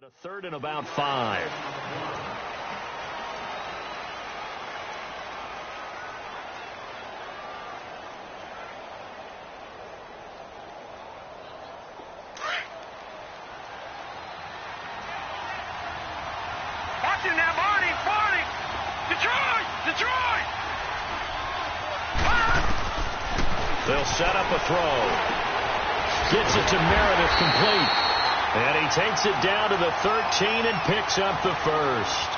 A third and about 5. Watch him now, Barney! Detroit! They'll set up a throw. Gets it to Meredith, complete. And he takes it down to the 13 and picks up the first.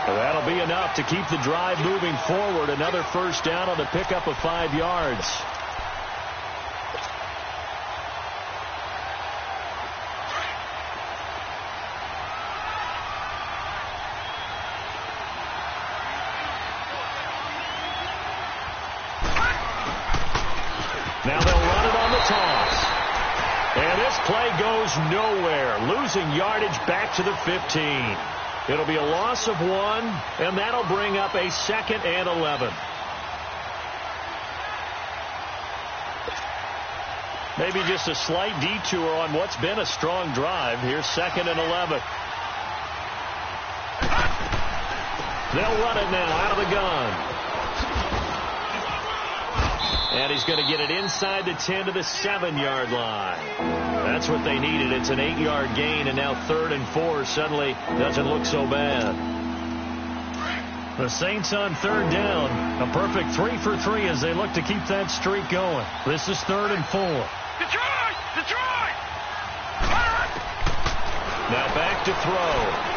That'll be enough to keep the drive moving forward. Another first down on the pickup of 5 yards. Now they'll run it on the toss. And this play goes nowhere, losing yardage back to the 15. It'll be a loss of 1, and that'll bring up a 2nd and 11. Maybe just a slight detour on what's been a strong drive. Here's 2nd and 11. They'll run it now out of the gun. And he's going to get it inside the 10 to the 7-yard line. That's what they needed. It's an 8-yard gain, and now 3rd and 4 suddenly doesn't look so bad. The Saints on 3rd down. A perfect 3 for 3 as they look to keep that streak going. This is 3rd and 4. Detroit! Now back to throw.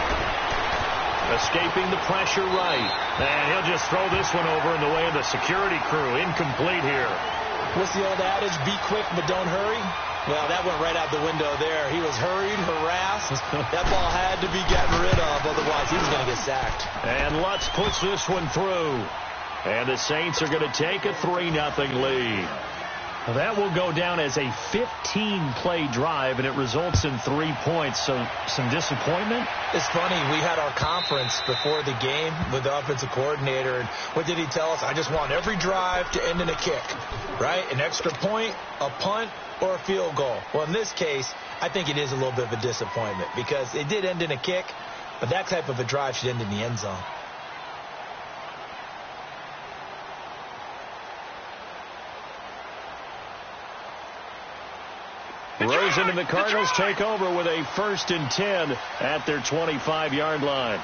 Escaping the pressure right. And he'll just throw this one over in the way of the security crew. Incomplete here. What's the old adage? Be quick, but don't hurry. Well, that went right out the window there. He was hurried, harassed. That ball had to be gotten rid of. Otherwise, he was going to get sacked. And Lutz puts this one through. And the Saints are going to take a 3-0 lead. Well, that will go down as a 15-play drive, and it results in 3 points. So some disappointment? It's funny. We had our conference before the game with the offensive coordinator, and what did he tell us? I just want every drive to end in a kick, right? An extra point, a punt, or a field goal. Well, in this case, I think it is a little bit of a disappointment because it did end in a kick, but that type of a drive should end in the end zone. Rosen and the Cardinals take over with a 1st and 10 at their 25-yard line.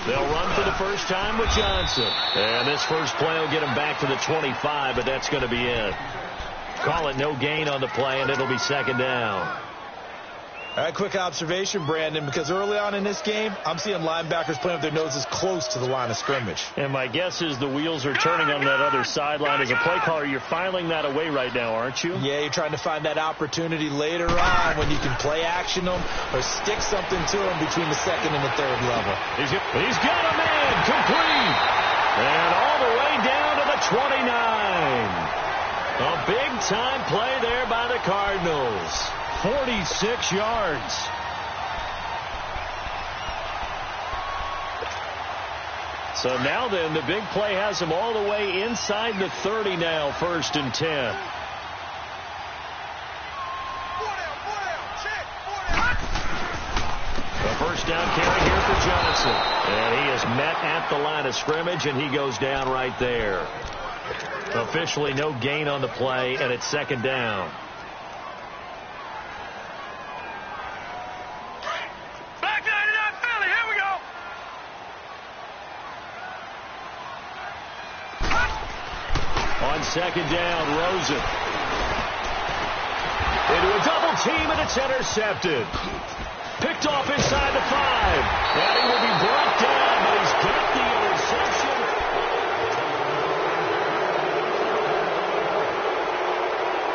They'll run for the first time with Johnson. And this first play will get him back to the 25, but that's going to be it. Call it no gain on the play, and it'll be 2nd down. All right, quick observation, Brandon, because early on in this game, I'm seeing linebackers playing with their noses close to the line of scrimmage. And my guess is the wheels are turning on that other sideline. As a play caller, you're filing that away right now, aren't you? Yeah, you're trying to find that opportunity later on when you can play action them or stick something to them between the 2nd and the 3rd level. He's got a man complete. And all the way down to the 29. A big-time play there by the Cardinals. 46 yards. So now then, the big play has them all the way inside the 30 now, 1st and 10. The first down carry here for Johnson. And he is met at the line of scrimmage, and he goes down right there. Officially no gain on the play, and it's 2nd down. On 2nd down, Rosen. Into a double team, and it's intercepted. Picked off inside the 5. And he will be brought down, but he's got the interception.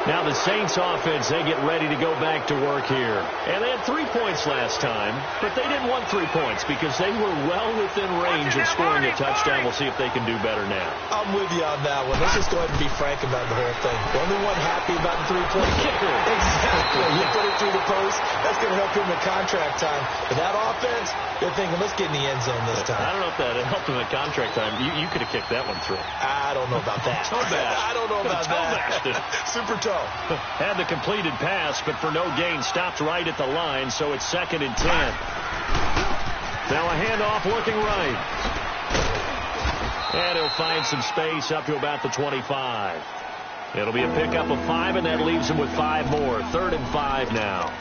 Now the Saints offense, they get ready to go back to work here. And they had 3 points last time, but they didn't want 3 points because they were well within range of scoring a touchdown. We'll see if they can do better now. I'm with you on that one. Let's just go ahead and be frank about the whole thing. The only one happy about the 3-point kicker. Exactly. You put it through the post. That's going to help him in contract time. But that offense, they're thinking, let's get in the end zone this time. I don't know if that helped him at contract time. You could have kicked that one through. I don't know about that. I don't know about that. Super toe. Had the completed pass, but for no gain, stopped right at the line, so it's 2nd and 10. Now a handoff looking right. And he'll find some space up to about the 25. It'll be a pickup of 5, and that leaves him with 5 more. 3rd and 5 now.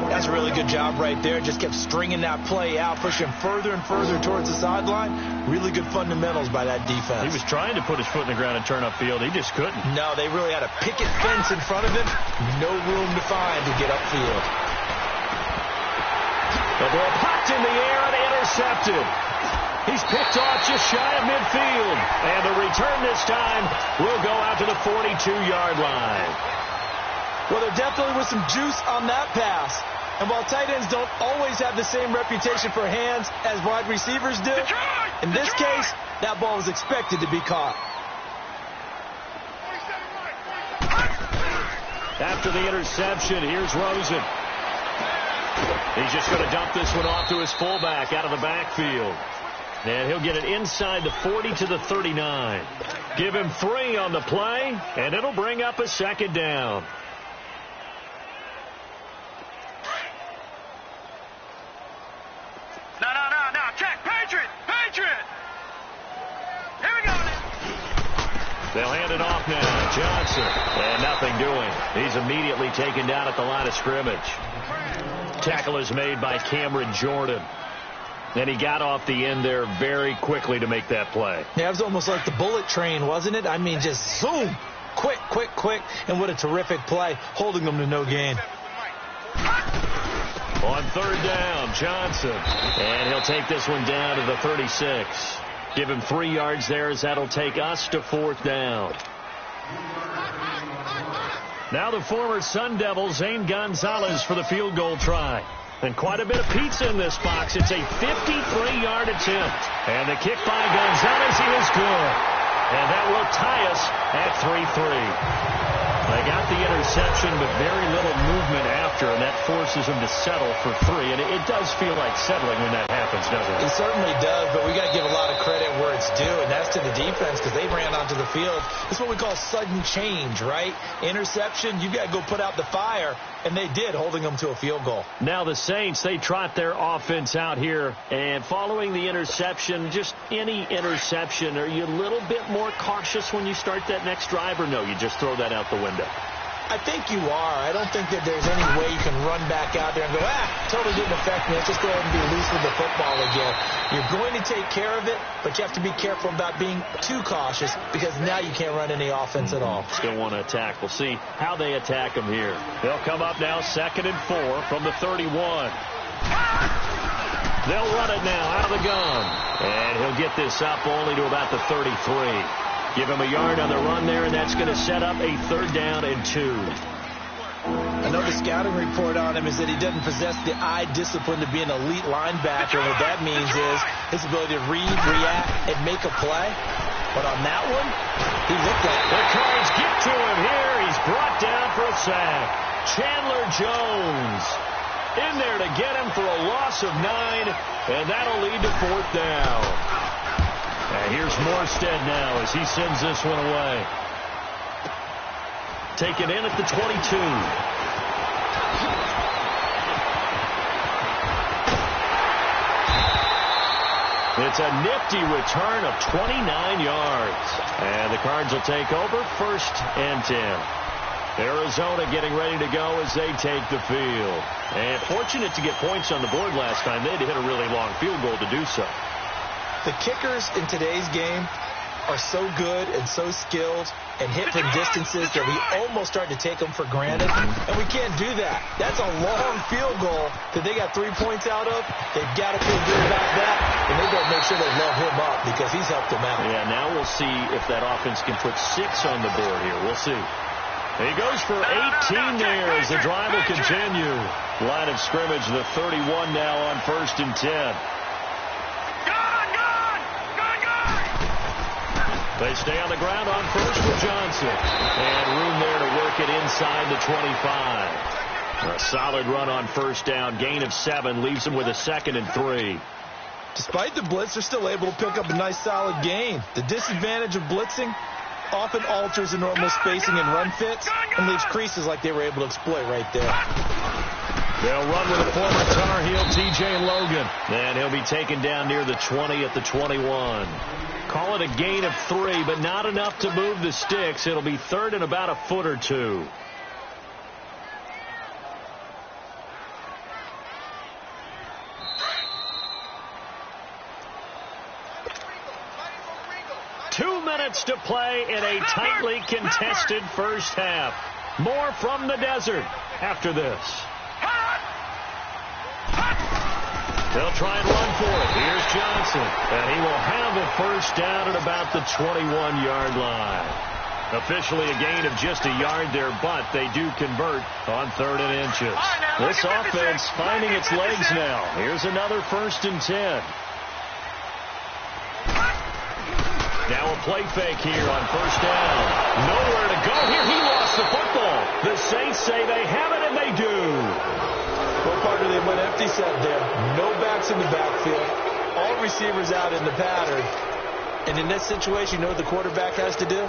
That's a really good job right there. Just kept stringing that play out, pushing further and further towards the sideline. Really good fundamentals by that defense. He was trying to put his foot in the ground and turn upfield. He just couldn't. No, they really had a picket fence in front of him. No room to find to get upfield. The ball popped in the air and intercepted. He's picked off just shy of midfield. And the return this time will go out to the 42-yard line. Well, there definitely was some juice on that pass. And while tight ends don't always have the same reputation for hands as wide receivers do, in this case, that ball was expected to be caught. After the interception, here's Rosen. He's just going to dump this one off to his fullback out of the backfield. And he'll get it inside the 40 to the 39. Give him 3 on the play, and it'll bring up a 2nd down. No. Check. Patriot. Here we go. They'll hand it off now. Johnson. And nothing doing. He's immediately taken down at the line of scrimmage. Tackle is made by Cameron Jordan. And he got off the end there very quickly to make that play. Yeah, it was almost like the bullet train, wasn't it? I mean, just zoom. Quick. And what a terrific play, holding them to no gain. On 3rd down, Johnson. And he'll take this one down to the 36. Give him 3 yards there as that'll take us to 4th down. Now the former Sun Devil, Zane Gonzalez, for the field goal try. And quite a bit of pizza in this box. It's a 53-yard attempt. And the kick by Gonzalez is good. And that will tie us at 3-3. They got the interception, but very little movement after, and that forces them to settle for 3. And it does feel like settling when that happens, doesn't it? It certainly does, but we got to give a lot of credit where it's due, and that's to the defense because they ran onto the field. It's what we call sudden change, right? Interception, you got to go put out the fire, and they did, holding them to a field goal. Now the Saints, they trot their offense out here, and following the interception, just any interception, are you a little bit more cautious when you start that next drive, or no, you just throw that out the window? I think you are. I don't think that there's any way you can run back out there and go, totally didn't affect me. Let's just go ahead and be loose with the football again. You're going to take care of it, but you have to be careful about being too cautious because now you can't run any offense at all. Still want to attack. We'll see how they attack them here. They'll come up now 2nd and 4 from the 31. They'll run it now out of the gun. And he'll get this up only to about the 33. Give him a yard on the run there, and that's going to set up a 3rd down and 2. I know the scouting report on him is that he doesn't possess the eye discipline to be an elite linebacker. What that means is his ability to read, react, and make a play. But on that one, he looked like the Cards get to him here. He's brought down for a sack. Chandler Jones in there to get him for a loss of 9, and that'll lead to 4th down. And here's Morstead now as he sends this one away. Taken in at the 22. It's a nifty return of 29 yards. And the Cards will take over 1st and 10. Arizona getting ready to go as they take the field. And fortunate to get points on the board last time. They had to hit a really long field goal to do so. The kickers in today's game are so good and so skilled and hit from distances that we almost start to take them for granted, and we can't do that. That's a long field goal that they got 3 points out of. They've got to feel good about that, and they got to make sure they love him up because he's helped them out. Yeah, now we'll see if that offense can put 6 on the board here. We'll see. He goes for 18 there as the drive will continue. Line of scrimmage, the 31 now on 1st and 10. They stay on the ground on 1st with Johnson. And room there to work it inside the 25. A solid run on first down. Gain of 7 leaves them with a 2nd and 3. Despite the blitz, they're still able to pick up a nice solid gain. The disadvantage of blitzing often alters the normal spacing and run fits and leaves creases like they were able to exploit right there. They'll run with a former Tar Heel, T.J. Logan. And he'll be taken down near the 20 at the 21. Call it a gain of 3, but not enough to move the sticks. It'll be 3rd and about a foot or 2. To play in a tightly contested first half. More from the desert after this. They'll try and run for it. Here's Johnson. And he will have a first down at about the 21-yard line. Officially a gain of just a yard there, but they do convert on 3rd and inches. This offense finding its legs now. Here's another 1st and 10. Now a play fake here on first down. Nowhere to go here. He lost the football. The Saints say they have it, and they do. Well, partner, they went empty set there. No backs in the backfield. All receivers out in the pattern. And in this situation, you know what the quarterback has to do?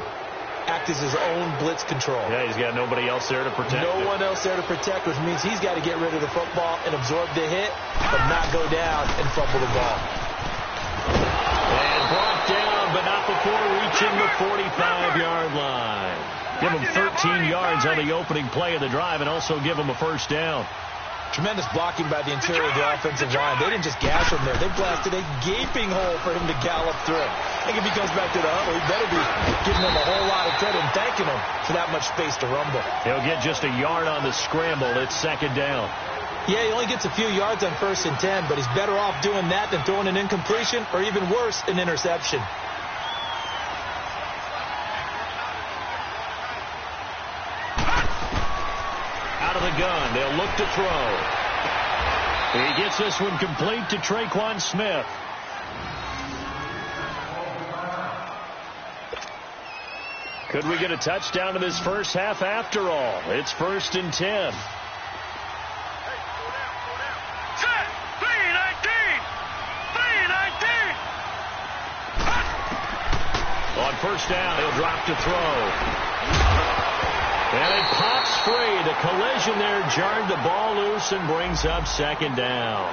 Act as his own blitz control. Yeah, he's got nobody else there to protect No one else there to protect, which means he's got to get rid of the football and absorb the hit, but not go down and fumble the ball. And brought down, but not before reaching the 45-yard line. Give them 13 yards on the opening play of the drive and also give them a first down. Tremendous blocking by the interior of the offensive line. They didn't just gash him there. They blasted a gaping hole for him to gallop through. I think if he comes back to the huddle, he better be giving him a whole lot of credit and thanking him for that much space to rumble. He'll get just a yard on the scramble. It's 2nd down. Yeah, he only gets a few yards on 1st and 10, but he's better off doing that than throwing an incompletion or even worse, an interception. Out of the gun, they'll look to throw. He gets this one complete to Traquan Smith. Could we get a touchdown in this first half after all? It's 1st and 10. On first down, he'll drop to throw. And it pops free. The collision there jarred the ball loose and brings up 2nd down.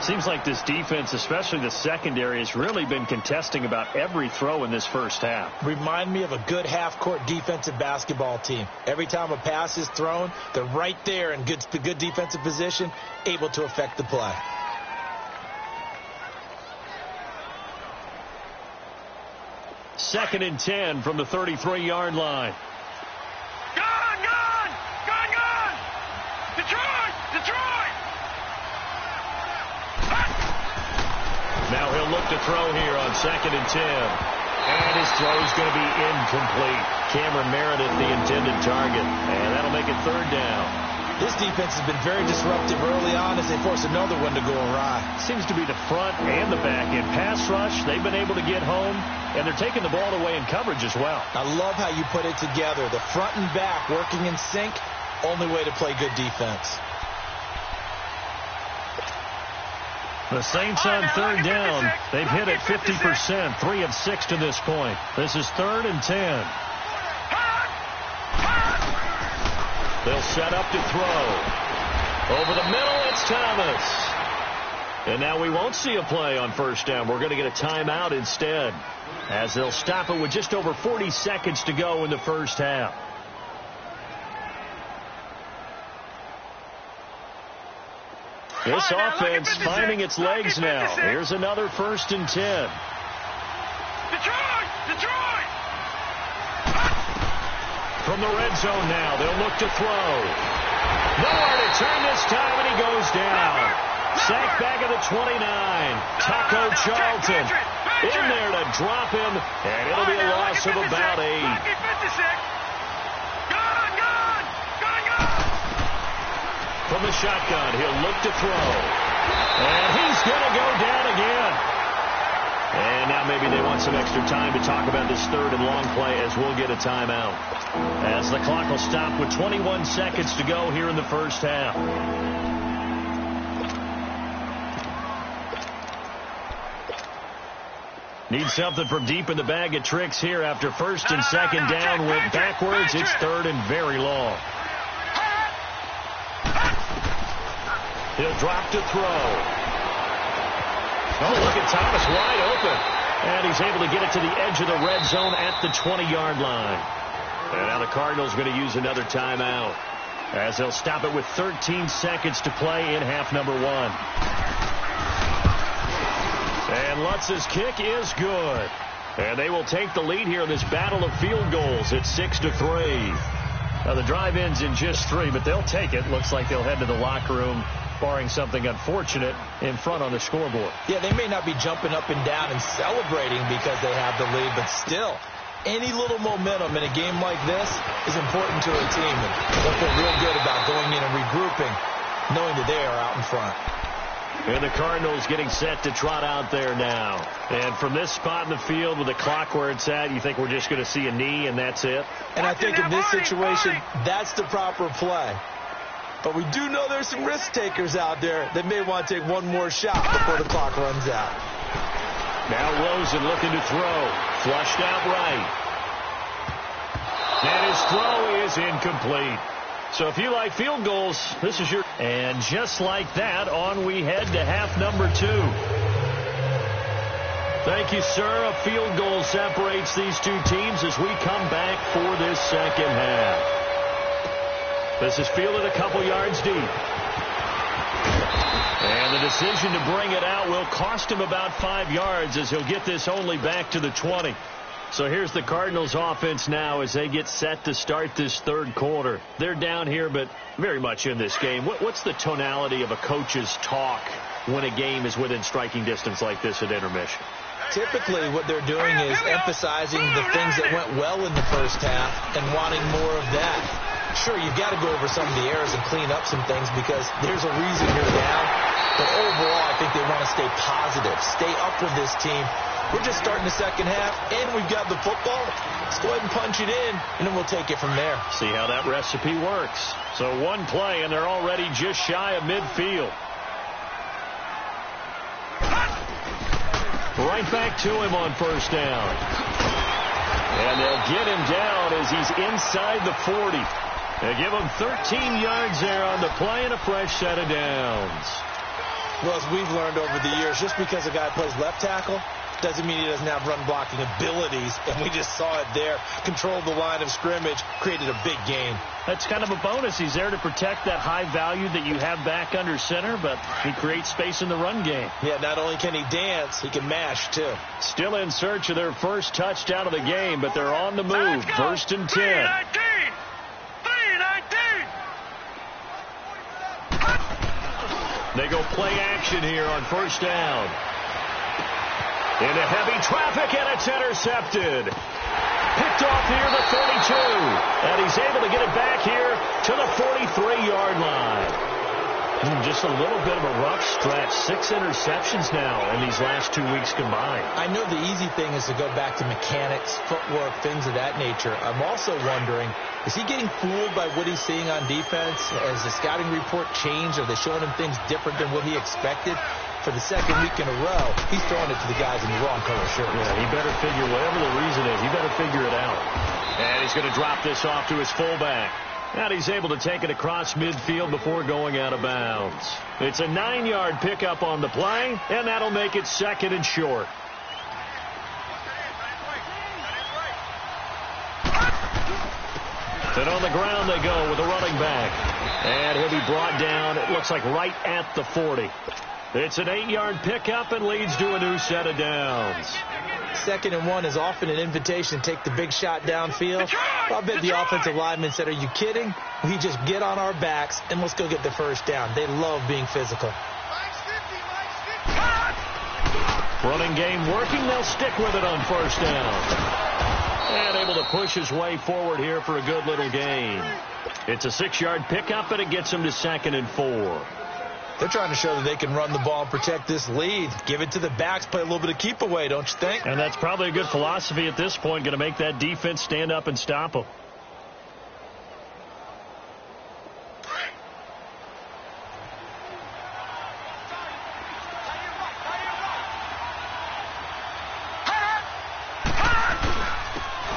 Seems like this defense, especially the secondary, has really been contesting about every throw in this first half. Remind me of a good half-court defensive basketball team. Every time a pass is thrown, they're right there in good defensive position, able to affect the play. Second and 10 from the 33-yard line. Gone! Detroit! Now he'll look to throw here on 2nd and 10. And his throw is going to be incomplete. Cameron Meredith, the intended target. And that'll make it 3rd down. This defense has been very disruptive early on as they force another one to go awry. Seems to be the front and the back. In pass rush, they've been able to get home, and they're taking the ball away in coverage as well. I love how you put it together. The front and back working in sync, only way to play good defense. The Saints on 3rd down. They've hit it 50%, 3 of 6 to this point. This is 3rd and 10. They'll set up to throw. Over the middle, it's Thomas. And now we won't see a play on first down. We're going to get a timeout instead, as they'll stop it with just over 40 seconds to go in the first half. This offense finding its legs now. Here's another 1st and 10. Detroit! From the red zone now, they'll look to throw. Nowhere to turn this time, and he goes down. Sacked back at the 29. Taco Charlton in there to drop him, and it'll be a loss of about 8. From the shotgun, he'll look to throw. And he's going to go down again. And now maybe they want some extra time to talk about this third and long play, as we'll get a timeout. As the clock will stop with 21 seconds to go here in the first half. Need something from deep in the bag of tricks here after first and second down went backwards. It's third and very long. He'll drop to throw. Oh, look at Thomas wide open. And he's able to get it to the edge of the red zone at the 20-yard line. And now the Cardinals going to use another timeout, as they'll stop it with 13 seconds to play in half number one. And Lutz's kick is good. And they will take the lead here in this battle of field goals at 6-3. Now the drive ends in just 3, but they'll take it. Looks like they'll head to the locker room, barring something unfortunate in front on the scoreboard. Yeah, they may not be jumping up and down and celebrating because they have the lead, but still, any little momentum in a game like this is important to a team. And they'll feel real good about going in and regrouping, knowing that they are out in front. And the Cardinals getting set to trot out there now. And from this spot in the field with the clock where it's at, you think we're just going to see a knee and that's it? And I think in this situation, that's the proper play. But we do know there's some risk takers out there that may want to take one more shot before the clock runs out. Now Rosen looking to throw. Flushed out right. And his throw is incomplete. So if you like field goals, this is your... And just like that, on we head to half number 2. Thank you, sir. A field goal separates these two teams as we come back for this second half. This is fielded a couple yards deep. And the decision to bring it out will cost him about 5 yards, as he'll get this only back to the 20. So here's the Cardinals offense now as they get set to start this third quarter. They're down here, but very much in this game. What's the tonality of a coach's talk when a game is within striking distance like this at intermission? Typically, what they're doing is emphasizing the things that went well in the first half and wanting more of that. Sure, you've got to go over some of the errors and clean up some things because there's a reason you're down. But overall, I think they want to stay positive, stay up with this team. We're just starting the second half, and we've got the football. Let's go ahead and punch it in, and then we'll take it from there. See how that recipe works. So one play, and they're already just shy of midfield. Right back to him on first down. And they'll get him down as he's inside the 40. They give him 13 yards there on the play and a fresh set of downs. Well, as we've learned over the years, just because a guy plays left tackle doesn't mean he doesn't have run-blocking abilities, and we just saw it there. Controlled the line of scrimmage, created a big gain. That's kind of a bonus. He's there to protect that high value that you have back under center, but he creates space in the run game. Yeah, not only can he dance, he can mash, too. Still in search of their first touchdown of the game, but they're on the move. First and 10. 319! They go play action here on first down. Into heavy traffic, and it's intercepted. Picked off here the 32. And he's able to get it back here to the 43-yard line. Just a little bit of a rough stretch. 6 interceptions now in these last 2 weeks combined. I know the easy thing is to go back to mechanics, footwork, things of that nature. I'm also wondering, is he getting fooled by what he's seeing on defense? Has the scouting report changed? Are they showing him things different than what he expected? For the second week in a row, he's throwing it to the guys in the wrong color shirts. Yeah, he better figure, whatever the reason is, he better figure it out. And he's going to drop this off to his fullback. And he's able to take it across midfield before going out of bounds. It's a 9-yard pickup on the play, and that'll make it second and short. And on the ground they go with a running back. And he'll be brought down, it looks like right at the 40. It's an 8-yard pickup and leads to a new set of downs. 2nd and 1 is often an invitation to take the big shot downfield. I bet the offensive lineman said, are you kidding? We just get on our backs and let's go get the first down. They love being physical. Running game working. They'll stick with it on first down. And able to push his way forward here for a good little gain. It's a 6-yard pickup, and it gets him to 2nd and 4. They're trying to show that they can run the ball and protect this lead. Give it to the backs, play a little bit of keep away, don't you think? And that's probably a good philosophy at this point, going to make that defense stand up and stop them.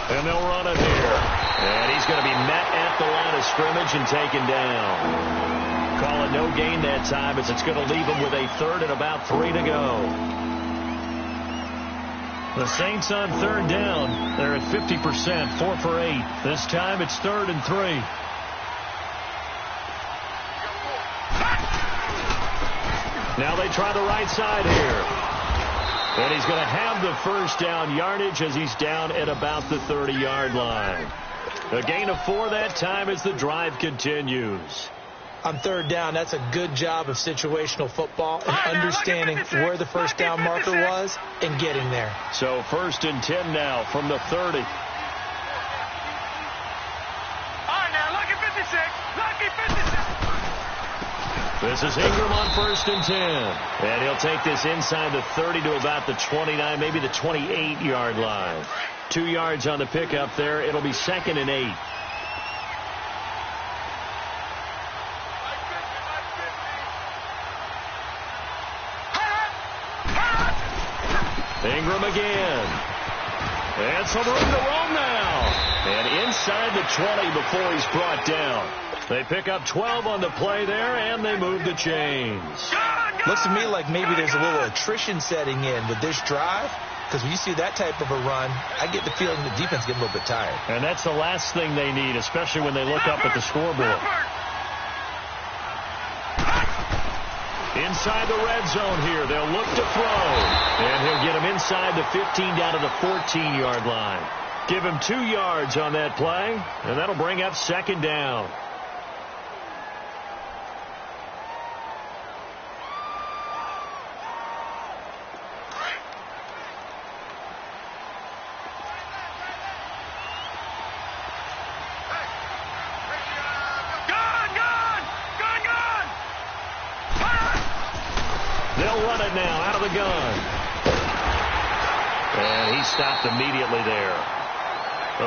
And they'll run it here. And he's going to be met at the line of scrimmage and taken down. Call it no gain that time as it's going to leave him with a third and about 3 to go. The Saints on third down. They're at 50%, 4 for 8. This time it's 3rd and 3. Now they try the right side here. And he's going to have the first down yardage as he's down at about the 30-yard line. A gain of 4 that time as the drive continues. On third down, that's a good job of situational football and understanding where the first down marker was and getting there. So 1st and 10 now from the 30. All right, now, lucky 56. Lucky 56. This is Ingram on 1st and 10. And he'll take this inside the 30 to about the 29, maybe the 28-yard line. 2 yards on the pickup there. It'll be 2nd and 8. Ingram again. And some room to roam now. And inside the 20 before he's brought down. They pick up 12 on the play there, and they move the chains. Looks to me like maybe there's a little attrition setting in with this drive. Because when you see that type of a run, I get the feeling the defense gets a little bit tired. And that's the last thing they need, especially when they look up at the scoreboard. Inside the red zone here. They'll look to throw. And he'll get him inside the 15 down to the 14-yard line. Give him 2 yards on that play, and that'll bring up 2nd down. Now out of the gun. And he stopped immediately there.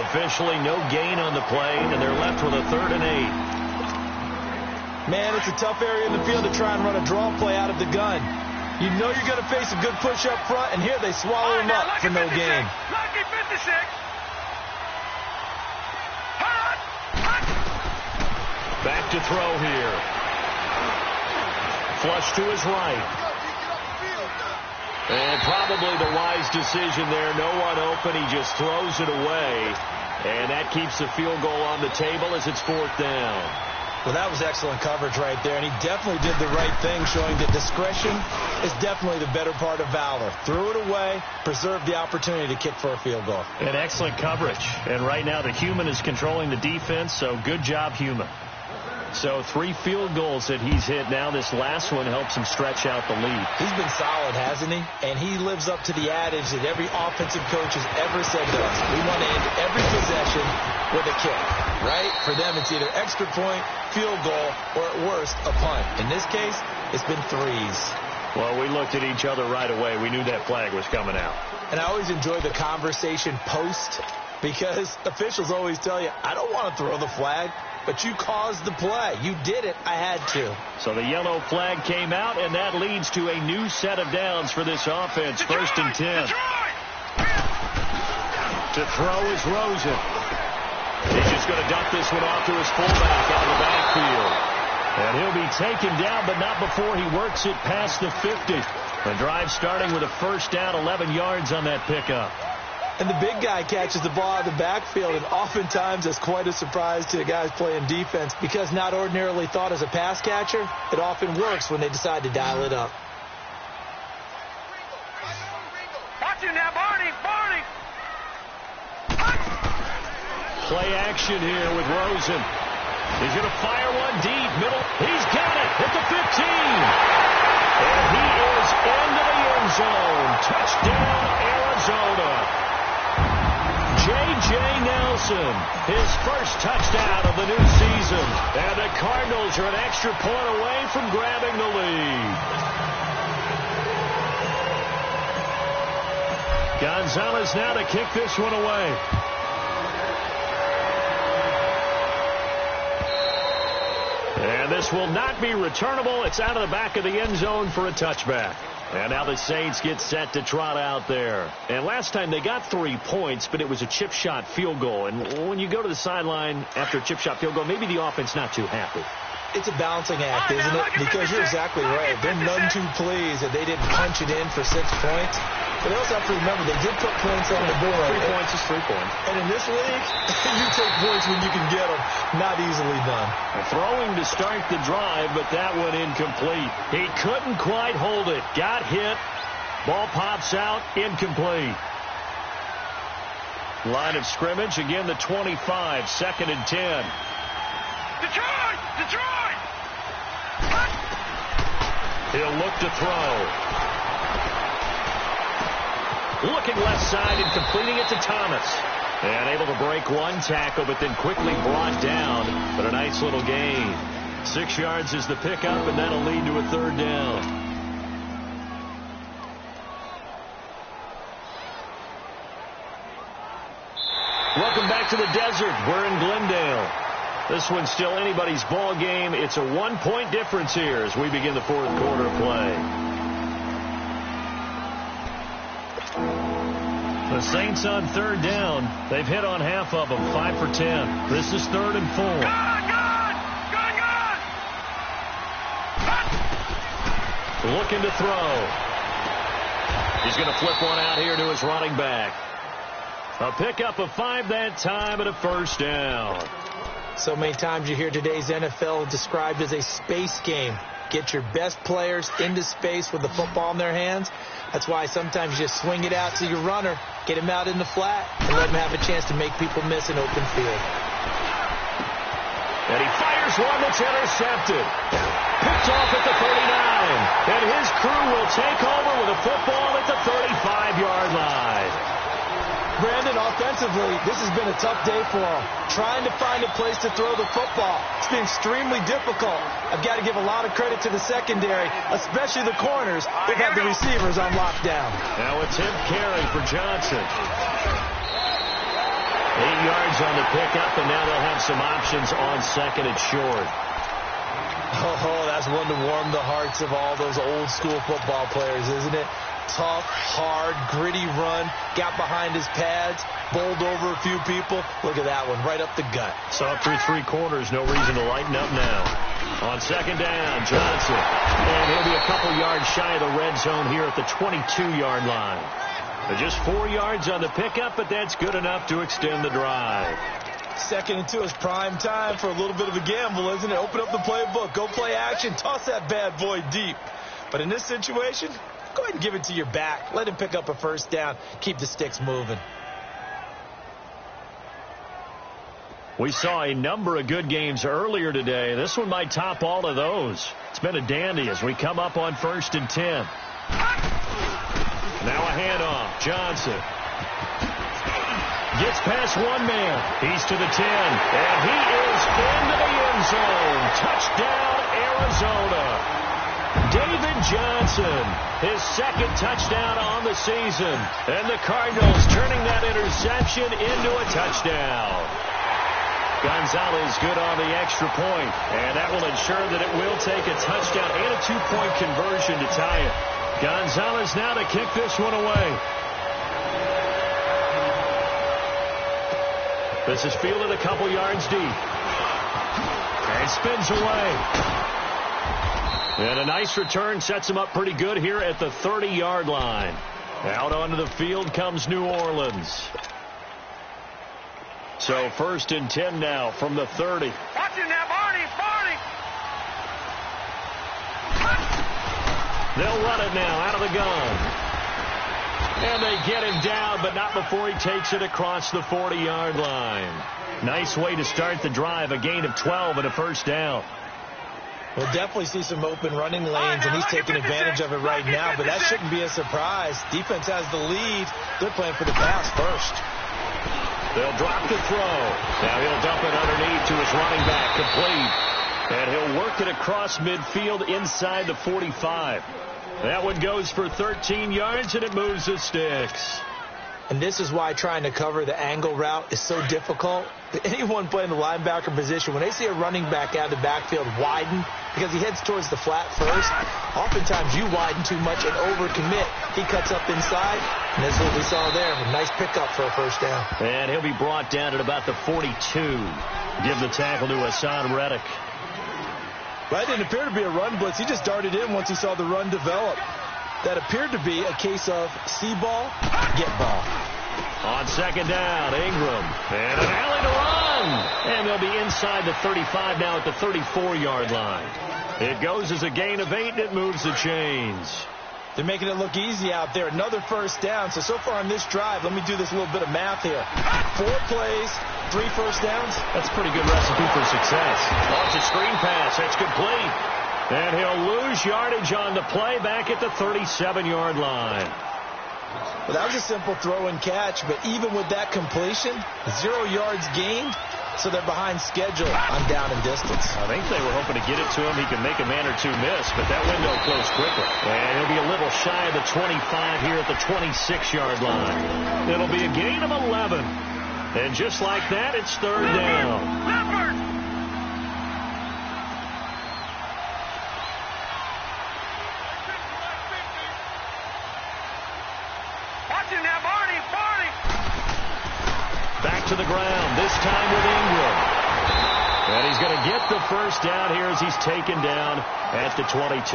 Officially no gain on the play, and they're left with a 3rd and 8. Man, it's a tough area in the field to try and run a draw play out of the gun. You know you're going to face a good push up front, and here they swallow him up for no gain. Lucky 56. Back to throw here. Flush to his right. And probably the wise decision there. No one open. He just throws it away. And that keeps the field goal on the table as it's 4th down. Well, that was excellent coverage right there. And he definitely did the right thing, showing that discretion is definitely the better part of valor. Threw it away, preserved the opportunity to kick for a field goal. And excellent coverage. And right now the human is controlling the defense, so good job, human. So 3 field goals that he's hit now. This last one helps him stretch out the lead. He's been solid, hasn't he? And he lives up to the adage that every offensive coach has ever said to us. We want to end every possession with a kick, right? For them, it's either extra point, field goal, or at worst, a punt. In this case, it's been 3s. Well, we looked at each other right away. We knew that flag was coming out. And I always enjoy the conversation post, because officials always tell you, I don't want to throw the flag. But you caused the play. You did it. I had to. So the yellow flag came out, and that leads to a new set of downs for this offense. 1st and 10. To throw is Rosen. He's just going to dump this one off to his fullback out of the backfield. And he'll be taken down, but not before he works it past the 50. The drive starting with a 1st down, 11 yards on that pickup. And the big guy catches the ball out of the backfield, and oftentimes that's quite a surprise to the guys playing defense, because not ordinarily thought as a pass catcher, it often works when they decide to dial it up. Watch him now, Barney. Play action here with Rosen. He's going to fire one deep, middle. He's got it at the 15. And he is into the end zone. Touchdown, Arizona. J.J. Nelson Johnson, his first touchdown of the new season. And the Cardinals are an extra point away from grabbing the lead. Gonzalez now to kick this one away. And this will not be returnable. It's out of the back of the end zone for a touchback. And now the Saints get set to trot out there. And last time they got 3 points, but it was a chip shot field goal. And when you go to the sideline after a chip shot field goal, maybe the offense not too happy. It's a balancing act, isn't it? Because you're exactly right. They're none too pleased that they didn't punch it in for 6 points. But they also have to remember they did put points on the board. 3 points is 3 points. And in this league, you take points when you can get them. Not easily done. Throwing to start the drive, but that one incomplete. He couldn't quite hold it. Got hit. Ball pops out. Incomplete. Line of scrimmage. Again, the 25. 2nd and 10. Detroit! Detroit! He'll look to throw. Looking left side and completing it to Thomas. And able to break one tackle, but then quickly brought down. But a nice little gain. 6 yards is the pickup, and that'll lead to a 3rd down. Welcome back to the desert. We're in Glendale. This one's still anybody's ball game. It's a 1-point difference here as we begin the 4th quarter play. The Saints on 3rd down. They've hit on half of them, 5 for 10. This is 3rd and 4. Looking to throw. He's going to flip one out here to his running back. A pickup of 5 that time and a 1st down. So many times you hear today's NFL described as a space game. Get your best players into space with the football in their hands. That's why sometimes you just swing it out to your runner, get him out in the flat, and let him have a chance to make people miss an open field. And he fires one that's intercepted. Picked off at the 39. And his crew will take over with a football at the 35-yard line. Brandon, offensively, this has been a tough day for him. Trying to find a place to throw the football. It's been extremely difficult. I've got to give a lot of credit to the secondary, especially the corners. They've had the receivers on lockdown. Now a tip carry for Johnson. 8 yards on the pickup, and now they'll have some options on 2nd and short. Oh, that's one to warm the hearts of all those old school football players, isn't it? Tough, hard, gritty run, got behind his pads, bowled over a few people. Look at that one, right up the gut. Saw through 3 quarters, no reason to lighten up now. On 2nd down, Johnson. And he'll be a couple yards shy of the red zone here at the 22-yard line. Just 4 yards on the pickup, but that's good enough to extend the drive. 2nd and 2 is prime time for a little bit of a gamble, isn't it? Open up the playbook, go play action, toss that bad boy deep. But in this situation, go ahead and give it to your back. Let him pick up a 1st down. Keep the sticks moving. We saw a number of good games earlier today. This one might top all of those. It's been a dandy as we come up on 1st and 10. Now a handoff. Johnson gets past one man. He's to the 10. And he is into the end zone. Touchdown, Arizona. David Johnson, his 2nd touchdown on the season. And the Cardinals turning that interception into a touchdown. Gonzalez good on the extra point. And that will ensure that it will take a touchdown and a 2-point conversion to tie it. Gonzalez now to kick this one away. This is fielded a couple yards deep. And spins away. And a nice return sets him up pretty good here at the 30-yard line. Out onto the field comes New Orleans. So 1st and 10 now from the 30. Watch it now, Barney. They'll run it now out of the gun. And they get him down, but not before he takes it across the 40-yard line. Nice way to start the drive, a gain of 12 and a 1st down. We'll definitely see some open running lanes, and he's taking advantage of it right now, but that shouldn't be a surprise. Defense has the lead. They're playing for the pass first. They'll drop the throw. Now he'll dump it underneath to his running back, complete. And he'll work it across midfield inside the 45. That one goes for 13 yards, and it moves the sticks. And this is why trying to cover the angle route is so difficult. Anyone playing the linebacker position, when they see a running back out of the backfield widen, because he heads towards the flat first, oftentimes you widen too much and overcommit. He cuts up inside, and that's what we saw there. A nice pickup for a first down. And he'll be brought down at about the 42. Give the tackle to Hassan Reddick. That didn't appear to be a run blitz. He just darted in once he saw the run develop. That appeared to be a case of see ball, get ball. On second down, Ingram. And an alley to run. And they'll be inside the 35 now at the 34-yard line. It goes as a gain of 8, and it moves the chains. They're making it look easy out there. Another first down. So far on this drive, let me do this little bit of math here. 4 plays, 3 first downs. That's a pretty good recipe for success. Launch a screen pass. That's complete. And he'll lose yardage on the play back at the 37-yard line. Well, that was a simple throw and catch, but even with that completion, 0 yards gained, so they're behind schedule on down and distance. I think they were hoping to get it to him. He could make a man or two miss, but that window closed quickly. And he'll be a little shy of the 25 here at the 26-yard line. It'll be a gain of 11. And just like that, it's third down. Watching now, Barney. Back to the ground, this time with Ingram. And he's going to get the first down here as he's taken down at the 22.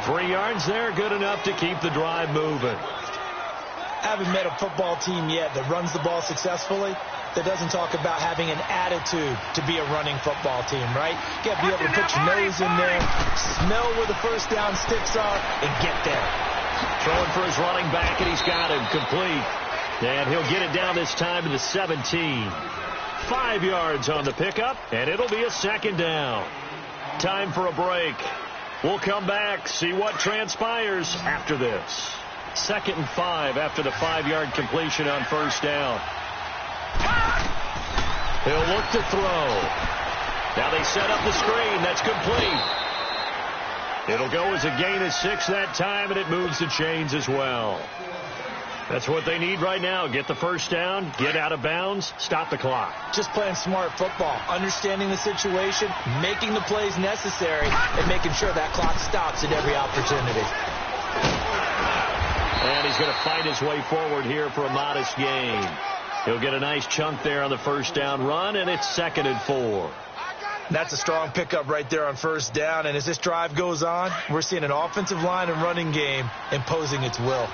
3 yards there, good enough to keep the drive moving. I haven't met a football team yet that runs the ball successfully that doesn't talk about having an attitude to be a running football team, right? You got to be able to put your nose in there, smell where the first down sticks are, and get there. Throwing for his running back, and he's got him complete. And he'll get it down this time to the 17. 5 yards on the pickup, and it'll be a second down. Time for a break. We'll come back, see what transpires after this. 2nd and 5 after the 5-yard completion on first down. He'll look to throw. Now they set up the screen. That's complete. It'll go as a gain of 6 that time, and it moves the chains as well. That's what they need right now. Get the first down, get out of bounds, stop the clock. Just playing smart football, understanding the situation, making the plays necessary, and making sure that clock stops at every opportunity. And he's going to fight his way forward here for a modest gain. He'll get a nice chunk there on the first down run, and it's 2nd and 4. That's a strong pickup right there on first down, and as this drive goes on, we're seeing an offensive line and running game imposing its will.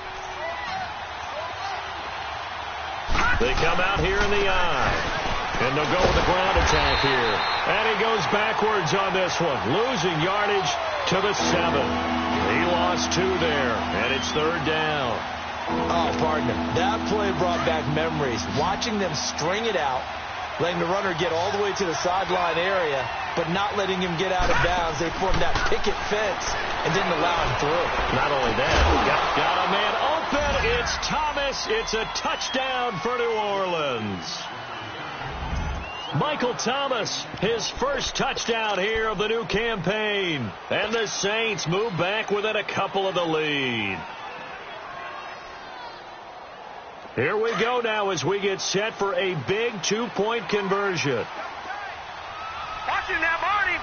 They come out here in the eye, and they'll go with the ground attack here. And he goes backwards on this one, losing yardage to the 7. He lost 2 there, and it's third down. Oh, partner, that play brought back memories. Watching them string it out, letting the runner get all the way to the sideline area, but not letting him get out of bounds. They formed that picket fence and didn't allow him through. Not only that, got a man open. It's Thomas. It's a touchdown for New Orleans. Michael Thomas, his first touchdown here of the new campaign. And the Saints move back within a couple of the lead. Here we go now as we get set for a big 2-point conversion. Watching now, Barney.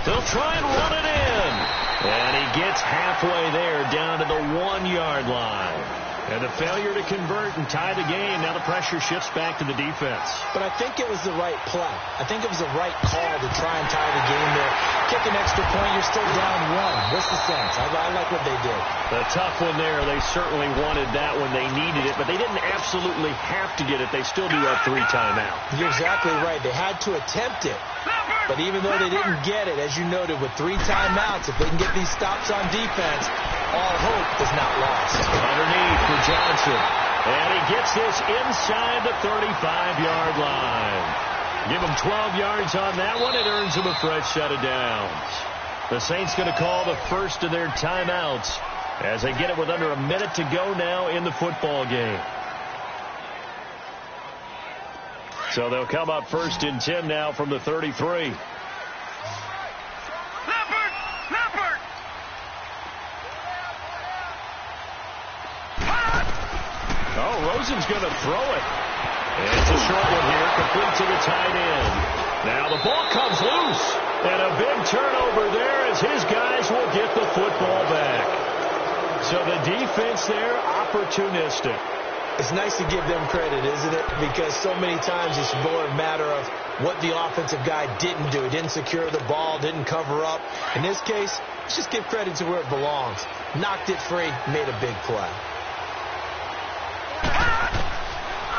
They'll try and run it in. And he gets halfway there down to the 1-yard line. And the failure to convert and tie the game. Now the pressure shifts back to the defense. But I think it was the right play. I think it was the right call to try and tie the game there. Kick an extra point, you're still down 1. What's the sense? I like what they did. A tough one there. They certainly wanted that when they needed it, but they didn't absolutely have to get it. They still do have 3 timeouts. You're exactly right. They had to attempt it. But even though they didn't get it, as you noted, with 3 timeouts, if they can get these stops on defense, all hope is not lost. Underneath for Johnson. And he gets this inside the 35-yard line. Give him 12 yards on that one. It earns him a fresh set of downs. The Saints going to call the first of their timeouts as they get it with under a minute to go now in the football game. So they'll come up 1st and 10 now from the 33. Oh, Rosen's going to throw it. It's a short one here, complete to the tight end. Now the ball comes loose, and a big turnover there as his guys will get the football back. So the defense there, opportunistic. It's nice to give them credit, isn't it? Because so many times it's more a matter of what the offensive guy didn't do. He didn't secure the ball, didn't cover up. In this case, let's just give credit to where it belongs. Knocked it free, made a big play.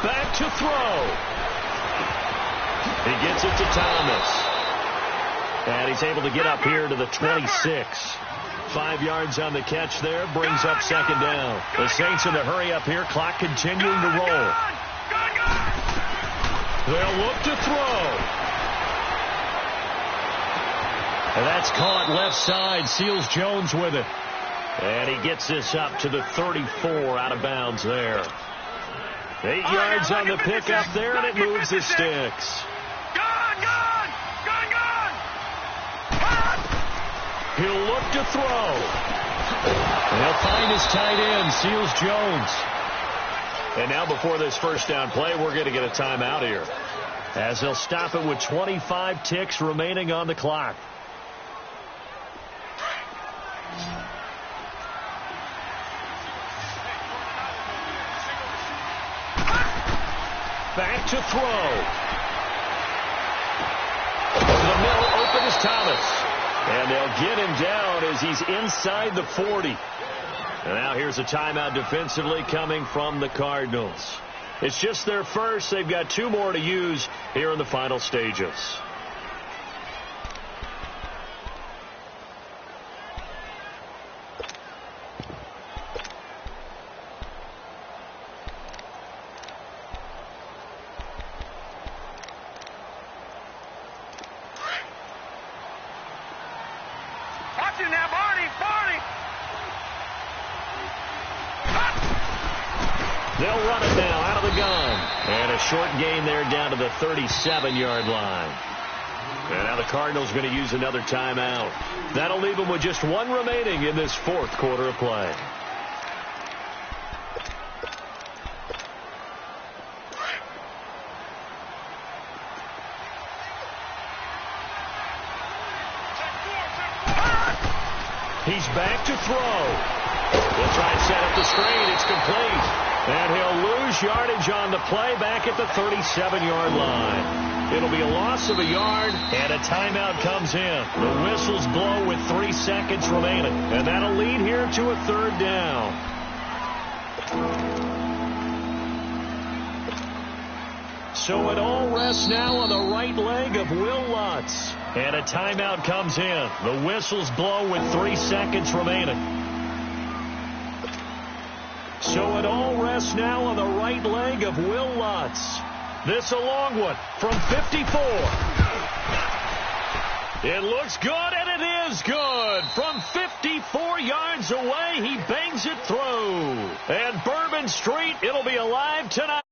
Back to throw. He gets it to Thomas. And he's able to get up here to the 26. 5 yards on the catch there, brings up 2nd down. The Saints in a hurry up here, clock continuing to roll. They'll look to throw. And that's caught left side, Seals Jones with it. And he gets this up to the 34 out of bounds there. 8 yards on the pickup there, and it moves the sticks. He'll look to throw. They'll find his tight end, Seals Jones. And now before this first down play, we're going to get a timeout here, as they'll stop it with 25 ticks remaining on the clock. Back to throw. Over the middle, open is Thomas. And they'll get him down as he's inside the 40. And now here's a timeout defensively coming from the Cardinals. It's just their first. They've got 2 more to use here in the final stages. They'll run it now out of the gun. And a short gain there down to the 37-yard line. And now the Cardinals going to use another timeout. That'll leave them with just 1 remaining in this 4th quarter of play. He's back to throw. He'll try and set up the screen. It's complete. And he'll lose yardage on the play back at the 37-yard line. It'll be a loss of a yard, and a timeout comes in. The whistles blow with 3 seconds remaining. And that'll lead here to a 3rd down. So it all rests now on the right leg of Will Lutz. And a timeout comes in. The whistles blow with 3 seconds remaining. So it all rests now on the right leg of Will Lutz. This a long one from 54. It looks good, and it is good. From 54 yards away, he bangs it through. And Bourbon Street, it'll be alive tonight.